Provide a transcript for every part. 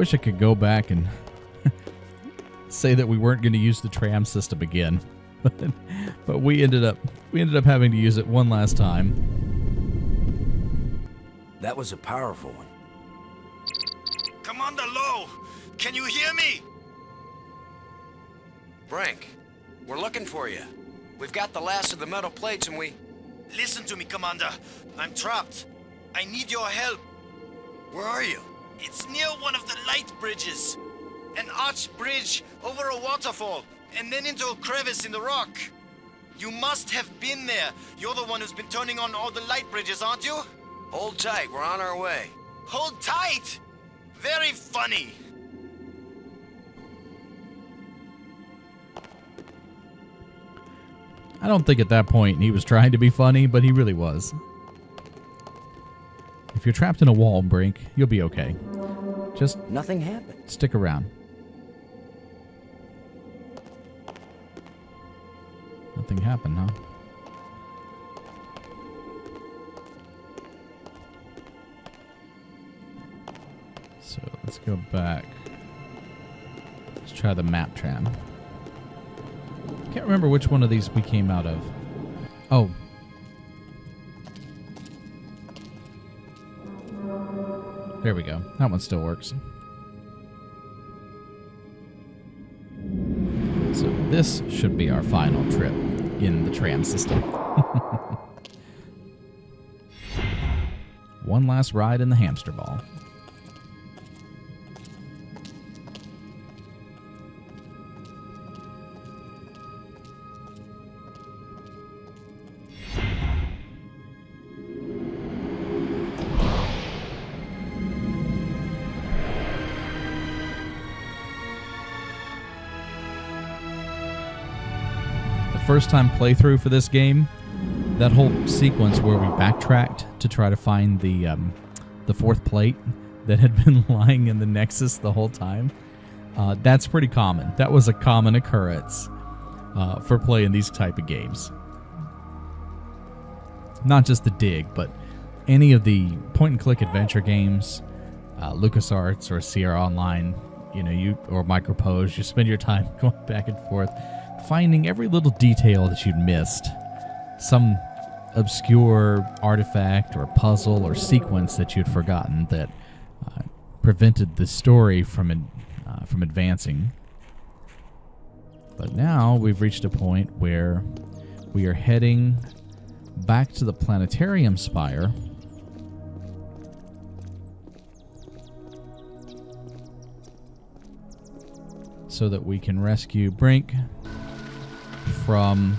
wish I could go back and say that we weren't going to use the tram system again, but we ended up having to use it one last time. That was a powerful one. Commander Lowe, can you hear me? Frank, we're looking for you. We've got the last of the metal plates and we... Listen to me, Commander. I'm trapped. I need your help. Where are you? It's near one of the light bridges. An arched bridge over a waterfall, and then into a crevice in the rock. You must have been there. You're the one who's been turning on all the light bridges, aren't you? Hold tight, we're on our way. Hold tight! Very funny. I don't think at that point he was trying to be funny, but he really was. If you're trapped in a wall, Brink, you'll be okay. Just nothing happened. Stick around. Nothing happened, huh? So let's go back. Let's try the map tram. Can't remember which one of these we came out of. Oh. There we go. That one still works. So this should be our final trip in the tram system. One last ride in the hamster ball. First time playthrough for this game, that whole sequence where we backtracked to try to find the fourth plate that had been lying in the Nexus the whole time, that's pretty common. That was a common occurrence for playing these type of games. Not just the Dig, but any of the point-and-click adventure games, LucasArts or Sierra Online, or Micropose, you spend your time going back and forth, finding every little detail that you'd missed. Some obscure artifact or puzzle or sequence that you'd forgotten that prevented the story from advancing. But now we've reached a point where we are heading back to the planetarium spire so that we can rescue Brink from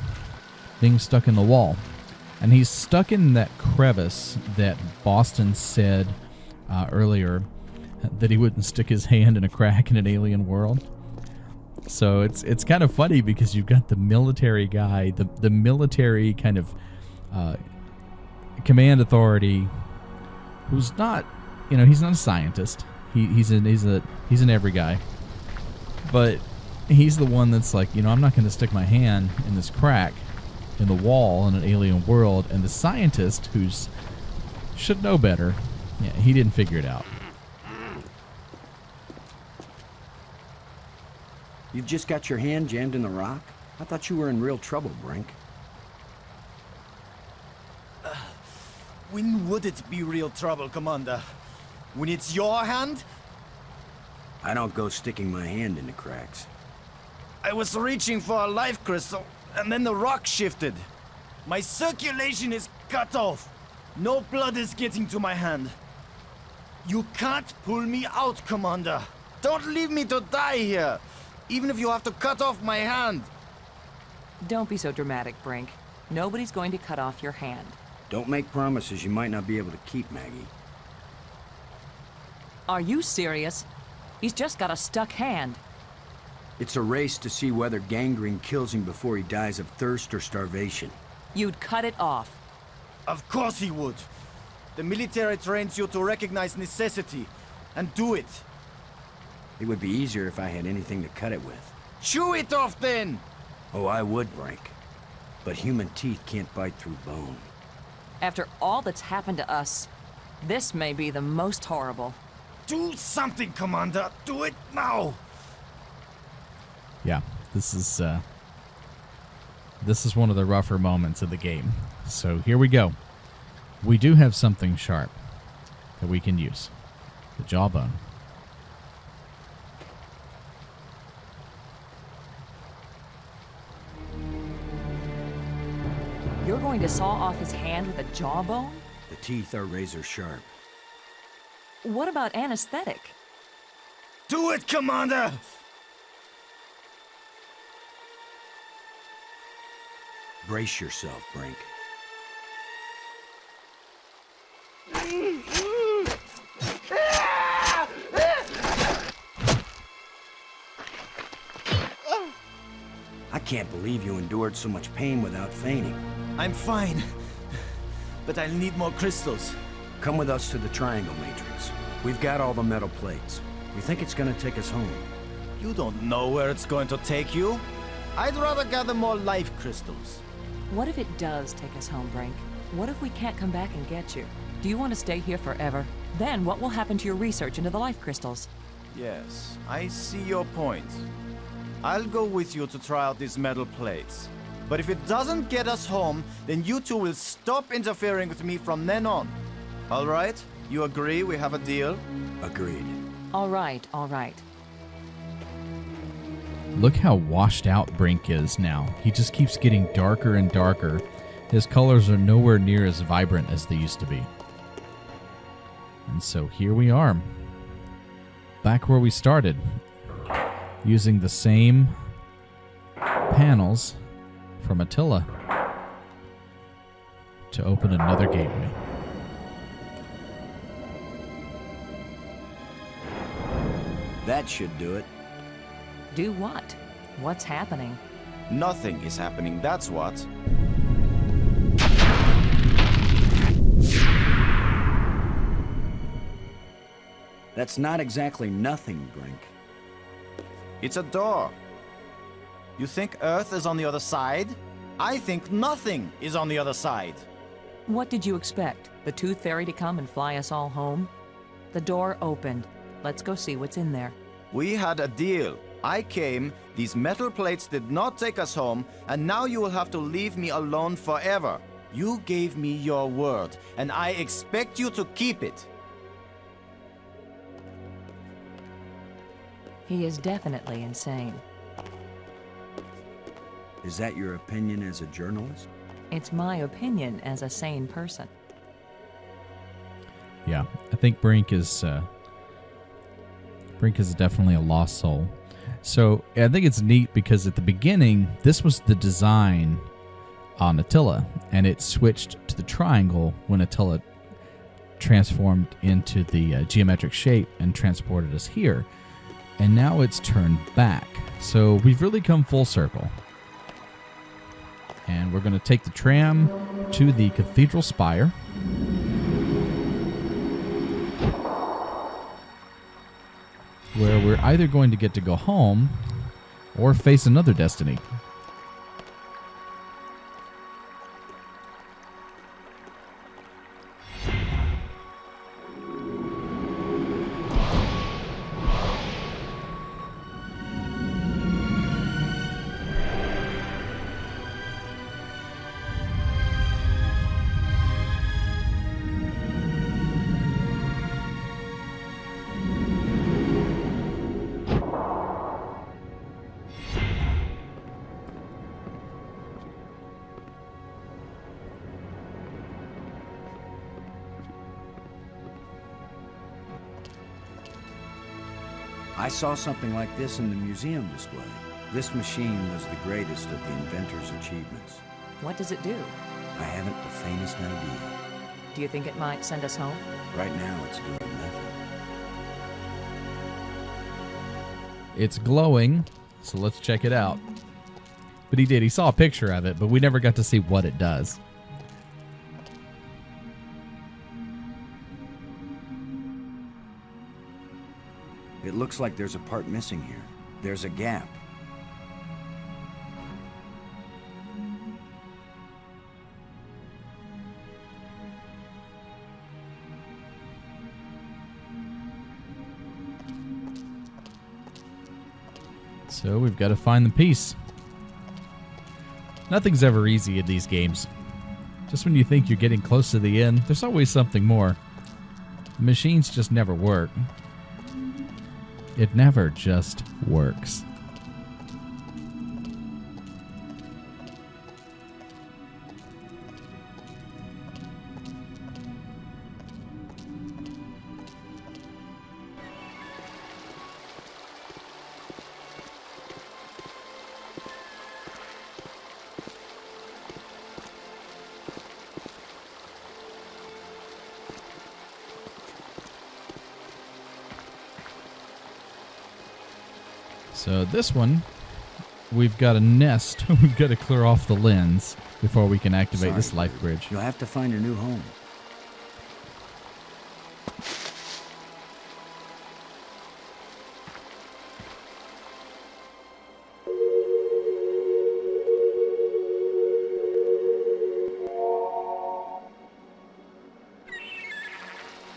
being stuck in the wall. And he's stuck in that crevice that Boston said earlier that he wouldn't stick his hand in a crack in an alien world. So it's kind of funny because you've got the military guy, the military kind of command authority, who's not, he's not a scientist. He's an every guy, but he's the one that's like, I'm not going to stick my hand in this crack in the wall in an alien world. And the scientist, who's should know better, he didn't figure it out. You've just got your hand jammed in the rock? I thought you were in real trouble, Brink. When would it be real trouble, Commander? When it's your hand? I don't go sticking my hand in the cracks. I was reaching for a life crystal, and then the rock shifted. My circulation is cut off. No blood is getting to my hand. You can't pull me out, Commander. Don't leave me to die here, even if you have to cut off my hand. Don't be so dramatic, Brink. Nobody's going to cut off your hand. Don't make promises you might not be able to keep, Maggie. Are you serious? He's just got a stuck hand. It's a race to see whether gangrene kills him before he dies of thirst or starvation. You'd cut it off. Of course he would. The military trains you to recognize necessity, and do it. It would be easier if I had anything to cut it with. Chew it off then! Oh, I would, Brink. But human teeth can't bite through bone. After all that's happened to us, this may be the most horrible. Do something, Commander. Do it now. Yeah, this is one of the rougher moments of the game. So here we go. We do have something sharp that we can use. The jawbone. You're going to saw off his hand with a jawbone? The teeth are razor sharp. What about anesthetic? Do it, Commander. Brace yourself, Brink. I can't believe you endured so much pain without fainting. I'm fine. But I'll need more crystals. Come with us to the Triangle Matrix. We've got all the metal plates. We think it's gonna take us home. You don't know where it's going to take you. I'd rather gather more life crystals. What if it does take us home, Brink? What if we can't come back and get you? Do you want to stay here forever? Then what will happen to your research into the life crystals? Yes, I see your point. I'll go with you to try out these metal plates. But if it doesn't get us home, then you two will stop interfering with me from then on. All right? You agree we have a deal? Agreed. All right, all right. Look how washed out Brink is now. He just keeps getting darker and darker. His colors are nowhere near as vibrant as they used to be. And so here we are. Back where we started. Using the same panels from Attila to open another gateway. That should do it. Do what? What's happening? Nothing is happening, that's what. That's not exactly nothing, Brink. It's a door. You think Earth is on the other side? I think nothing is on the other side. What did you expect? The Tooth Fairy to come and fly us all home? The door opened. Let's go see what's in there. We had a deal. I came, these metal plates did not take us home, and now you will have to leave me alone forever. You gave me your word, and I expect you to keep it. He is definitely insane. Is that your opinion as a journalist? It's my opinion as a sane person. Yeah, I think Brink is definitely a lost soul. So I think it's neat because at the beginning, this was the design on Attila, and it switched to the triangle when Attila transformed into the geometric shape and transported us here. And now it's turned back. So we've really come full circle. And we're going to take the tram to the cathedral spire. Where we're either going to get to go home or face another destiny. I saw something like this in the museum display. This machine was the greatest of the inventor's achievements. What does it do? I haven't the faintest idea. Do you think it might send us home? Right now, it's doing nothing. It's glowing, so let's check it out. But he saw a picture of it, but we never got to see what it does. It looks like there's a part missing here. There's a gap. So we've got to find the piece. Nothing's ever easy in these games. Just when you think you're getting close to the end, there's always something more. The machines just never work. It never just works. So this one, we've got a nest. We've got to clear off the lens before we can activate this life bridge. You'll have to find a new home.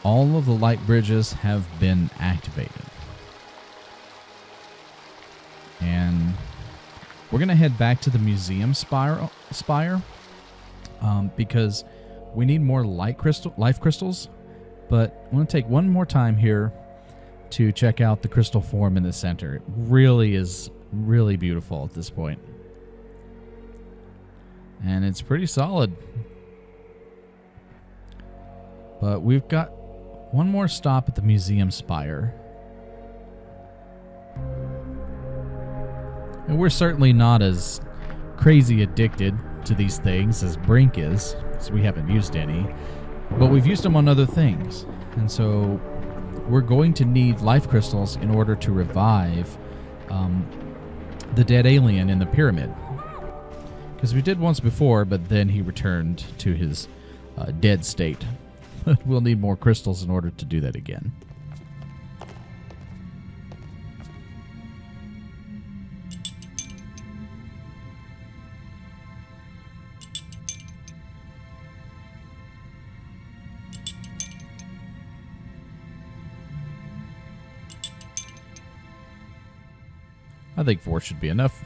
All of the light bridges have been activated. And we're going to head back to the museum spire because we need more life crystals. But I want to take one more time here to check out the crystal form in the center. It really is really beautiful at this point. And it's pretty solid. But we've got one more stop at the museum spire. And we're certainly not as crazy addicted to these things as Brink is, because we haven't used any. But we've used them on other things. And so we're going to need life crystals in order to revive the dead alien in the pyramid. Because we did once before, but then he returned to his dead state. We'll need more crystals in order to do that again. I think 4 should be enough.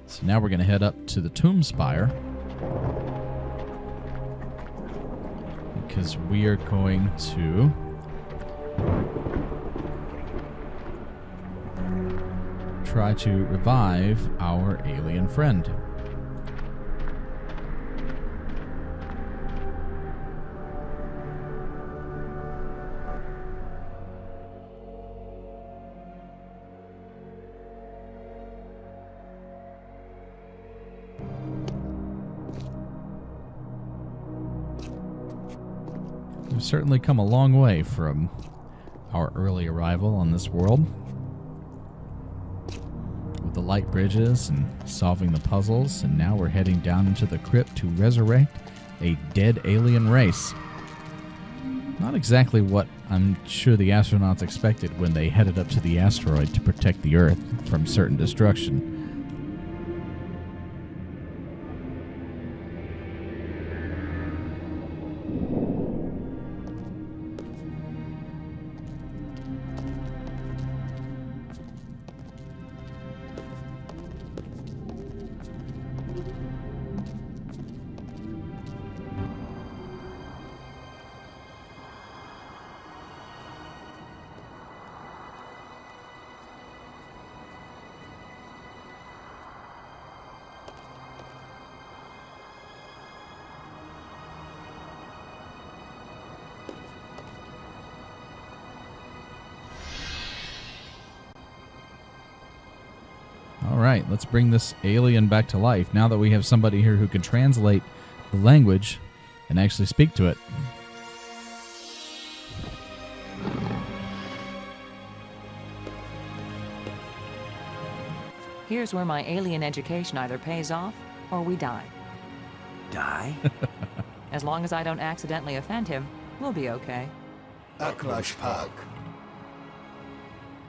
So now we're going to head up to the tomb spire, because we are going to try to revive our alien friend. We've certainly come a long way from our early arrival on this world. With the light bridges and solving the puzzles, and now we're heading down into the crypt to resurrect a dead alien race. Not exactly what I'm sure the astronauts expected when they headed up to the asteroid to protect the Earth from certain destruction. All right, let's bring this alien back to life now that we have somebody here who can translate the language and actually speak to it. Here's where my alien education either pays off or we die. Die? As long as I don't accidentally offend him, we'll be okay. Aklash Park.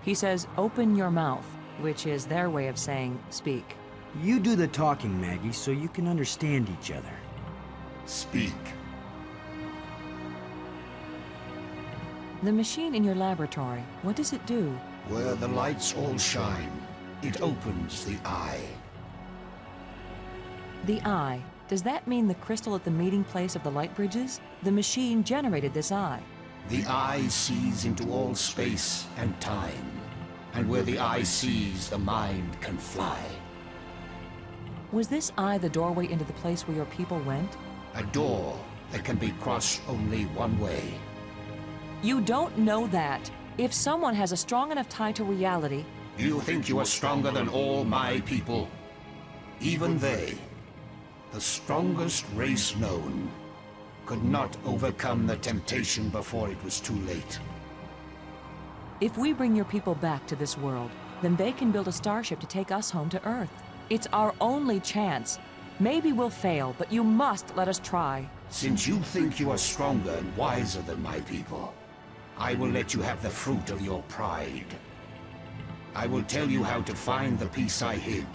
He says, open your mouth, which is their way of saying speak. You do the talking, Maggie, so you can understand each other. Speak. The machine in your laboratory, what does it do? Where the lights all shine, it opens the eye. The eye. Does that mean the crystal at the meeting place of the light bridges? The machine generated this eye. The eye sees into all space and time. And where the eye sees, the mind can fly. Was this eye the doorway into the place where your people went? A door that can be crossed only one way. You don't know that. If someone has a strong enough tie to reality... You think you are stronger than all my people? Even they, the strongest race known, could not overcome the temptation before it was too late. If we bring your people back to this world, then they can build a starship to take us home to Earth. It's our only chance. Maybe we'll fail, but you must let us try. Since you think you are stronger and wiser than my people, I will let you have the fruit of your pride. I will tell you how to find the piece I hid,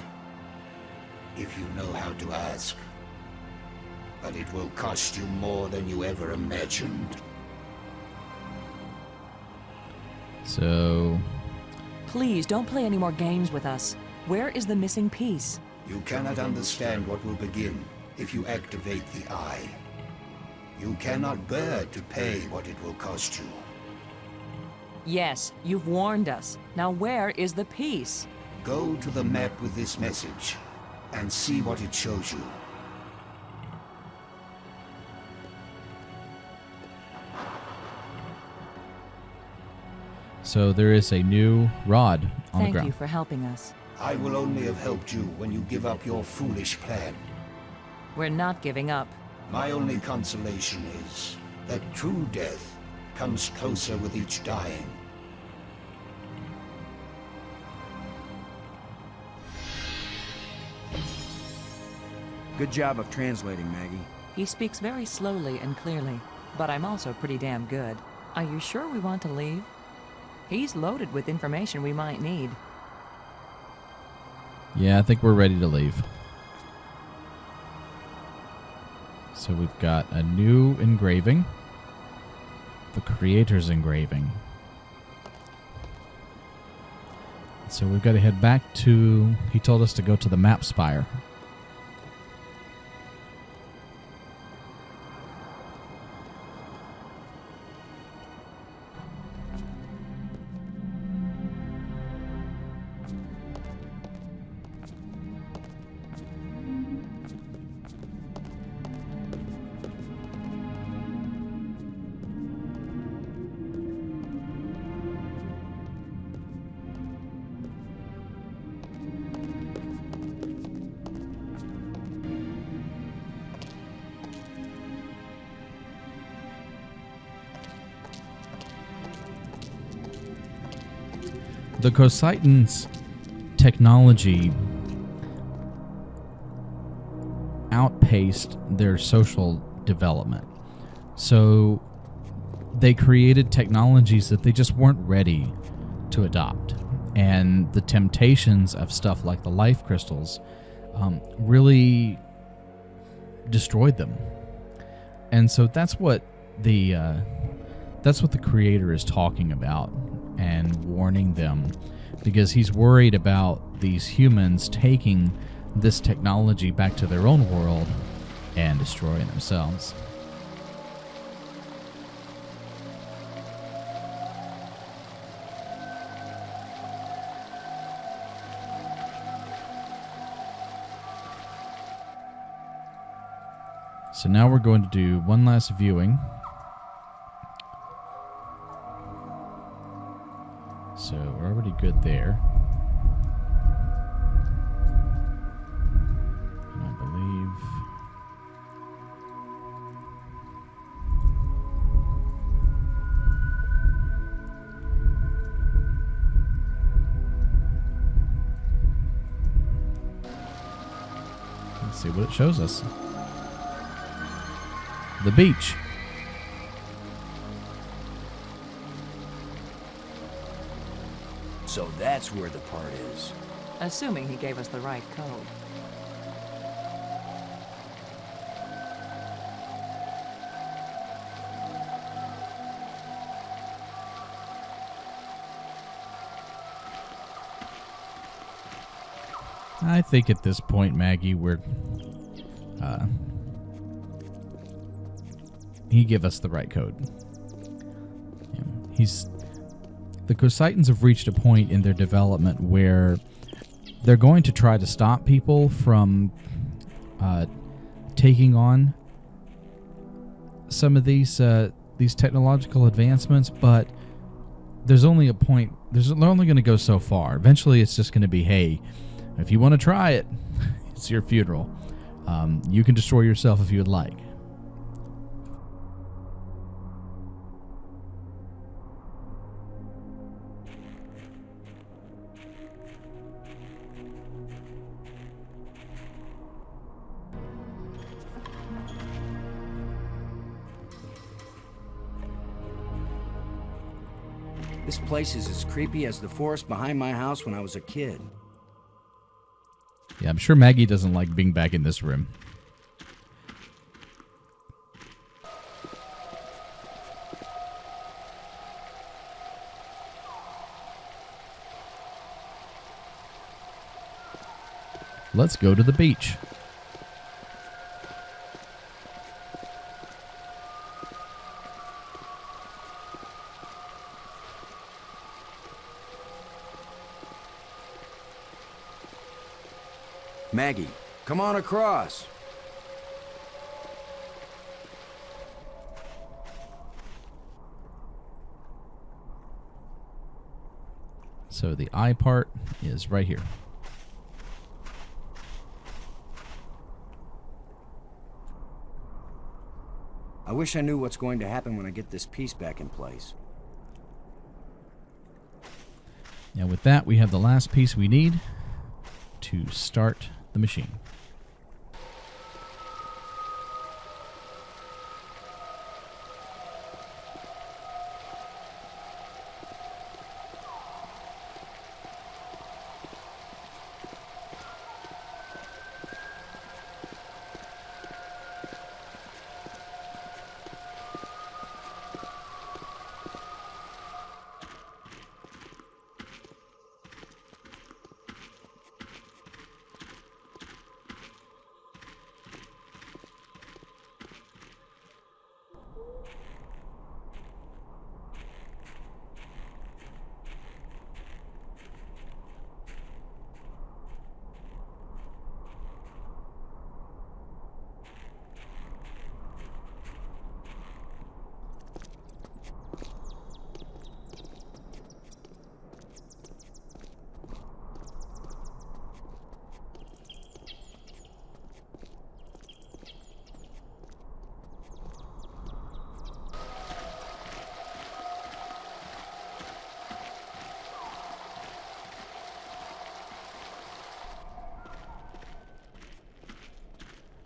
if you know how to ask. But it will cost you more than you ever imagined. So... Please, don't play any more games with us. Where is the missing piece? You cannot understand what will begin if you activate the eye. You cannot bear to pay what it will cost you. Yes, you've warned us. Now where is the piece? Go to the map with this message and see what it shows you. So there is a new rod on the Thank ground. you for helping us. I will only have helped you when you give up your foolish plan. We're not giving up. My only consolation is that true death comes closer with each dying. Good job of translating, Maggie. He speaks very slowly and clearly, but I'm also pretty damn good. Are you sure we want to leave? He's loaded with information we might need. Yeah, I think we're ready to leave. So we've got a new engraving. The creator's engraving. So we've got to head back to... He told us to go to the map spire. The Cocytans' technology outpaced their social development. So they created technologies that they just weren't ready to adopt. And the temptations of stuff like the life crystals really destroyed them. And so that's what the creator is talking about and warning them, because he's worried about these humans taking this technology back to their own world and destroying themselves. So now we're going to do one last viewing. So we're already good there. And I believe... Let's see what it shows us. The beach. So that's where the part is. Assuming he gave us the right code. I think at this point, Maggie, he give us the right code. Yeah, the Cocytans have reached a point in their development where they're going to try to stop people from taking on some of these technological advancements, but there's only a point. They're only going to go so far. Eventually, it's just going to be, hey, if you want to try it, it's your funeral. You can destroy yourself if you would like. This place is as creepy as the forest behind my house when I was a kid. Yeah, I'm sure Maggie doesn't like being back in this room. Let's go to the beach. Maggie, come on across. So the eye part is right here. I wish I knew what's going to happen when I get this piece back in place. Now with that, we have the last piece we need to start the machine.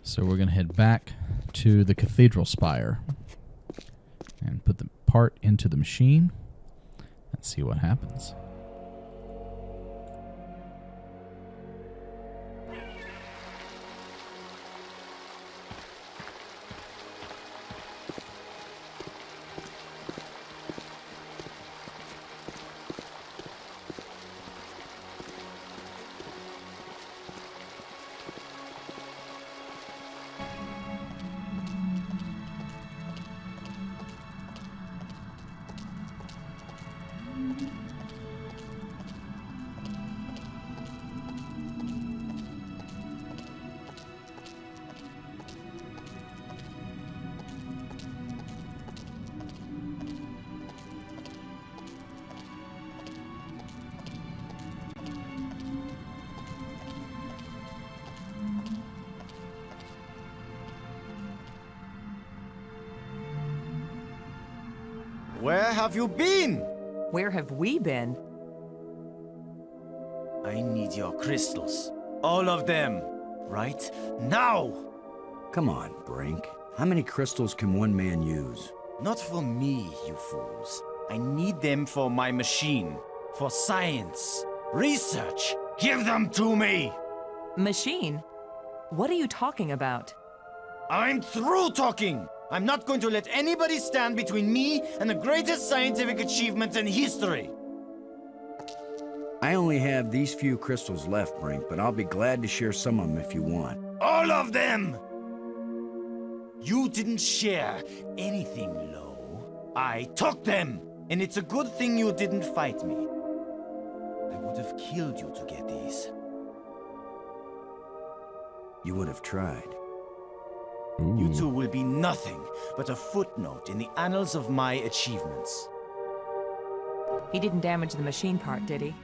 So we're going to head back to the cathedral spire and put the part into the machine and see what happens. Where have you been? Where have we been? I need your crystals. All of them. Right now! Come on, Brink. How many crystals can one man use? Not for me, you fools. I need them for my machine. For science. Research. Give them to me! Machine? What are you talking about? I'm through talking! I'm not going to let anybody stand between me and the greatest scientific achievement in history! I only have these few crystals left, Brink, but I'll be glad to share some of them if you want. All of them! You didn't share anything, Lo. I took them! And it's a good thing you didn't fight me. I would have killed you to get these. You would have tried. You two will be nothing but a footnote in the annals of my achievements. He didn't damage the machine part, did he?